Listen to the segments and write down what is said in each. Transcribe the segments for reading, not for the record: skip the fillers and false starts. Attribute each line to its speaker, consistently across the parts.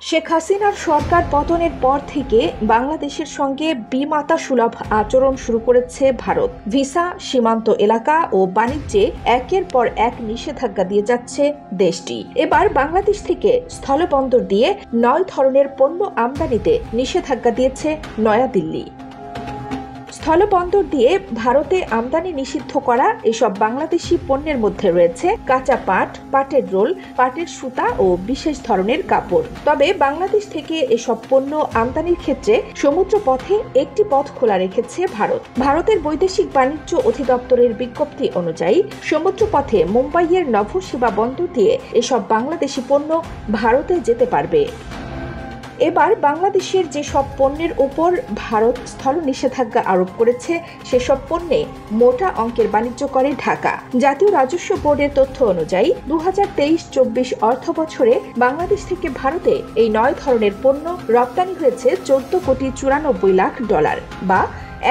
Speaker 1: শেখ হাসিনার সরকার পতনের পর থেকে বাংলাদেশের সঙ্গে বিমাতা সুলভ আচরণ শুরু করেছে ভারত। ভিসা, সীমান্ত এলাকা ও বাণিজ্যে একের পর এক নিষেধাজ্ঞা দিয়ে যাচ্ছে দেশটি। এবার বাংলাদেশ থেকে স্থলবন্দর দিয়ে 9 ধরনের পণ্য আমদানিতে নিষেধাজ্ঞা দিয়েছে নয়াদিল্লি। স্থলবন্দর দিয়ে ভারতে আমদানি নিষিদ্ধ করা এসব বাংলাদেশি পণ্যের মধ্যে রয়েছে কাঁচা পাট, পাটের রোল, পাটের সুতা ও বিশেষ ধরনের কাপড়। তবে বাংলাদেশ থেকে এসব পণ্য আমদানির ক্ষেত্রে সমুদ্র পথে একটি পথ খোলা রেখেছে ভারত। ভারতের বৈদেশিক বাণিজ্য অধিদপ্তরের বিজ্ঞপ্তি অনুযায়ী সমুদ্র পথে মুম্বাইয়ের নভোসীমা বন্দর দিয়ে এসব বাংলাদেশি পণ্য ভারতে যেতে পারবে। এবার বাংলাদেশের যেসব পণ্যের উপর ভারত স্থল নিষেধাজ্ঞা আরোপ করেছে সেসব পণ্যে মোটা অঙ্কের বাণিজ্য করে ঢাকা। জাতীয় রাজস্ব বোর্ডের তথ্য অনুযায়ী 2023-24 অর্থ বছরে বাংলাদেশ থেকে ভারতে এই 9 ধরনের পণ্য রপ্তানি হয়েছে $14,94,00,000 বা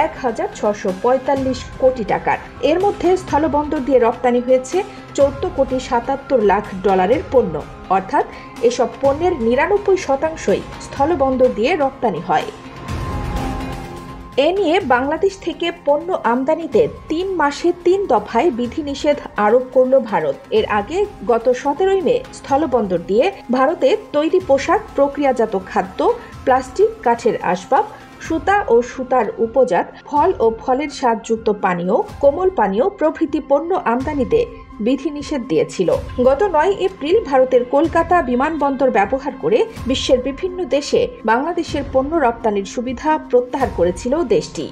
Speaker 1: 1,645 কোটি টাকার। এর মধ্যে স্থলবন্দর দিয়ে রপ্তানি হয়েছে $14,77,00,000 পণ্য, অর্থাৎ এসব পণ্যের 99% স্থলবন্দর দিয়ে রপ্তানি হয়। এ নিয়ে বাংলাদেশ থেকে পণ্য আমদানিতে 3 মাসে 3 দফায় বিধিনিষেধ আরোপ করল ভারত। এর আগে গত 17 মে স্থলবন্দর দিয়ে ভারতে তৈরি পোশাক, প্রক্রিয়াজাত খাদ্য, প্লাস্টিক, কাঠের আসবাব, সুতা ও সুতার উপজাত, ফল ও ফলের স্বাদযুক্ত পানীয়, কোমল পানীয় প্রভৃতি পণ্য আমদানিতে বিধিনিষেধ দিয়েছিল। গত 9 এপ্রিল ভারতের কলকাতা বিমানবন্দর ব্যবহার করে বিশ্বের বিভিন্ন দেশে বাংলাদেশের পণ্য রপ্তানির সুবিধা প্রত্যাহার করেছিল দেশটি।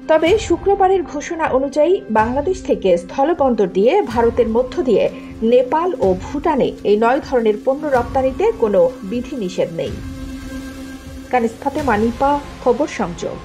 Speaker 1: তবে শুক্রবারের ঘোষণা অনুযায়ী বাংলাদেশ থেকে স্থলবন্দর দিয়ে ভারতের মধ্য দিয়ে নেপাল ও ভুটানে এই 9 ধরনের পণ্য রপ্তানিতে কোনো বিধিনিষেধ নেই। কানিজ ফাতেমা, নিপা, খবর সংযোগ।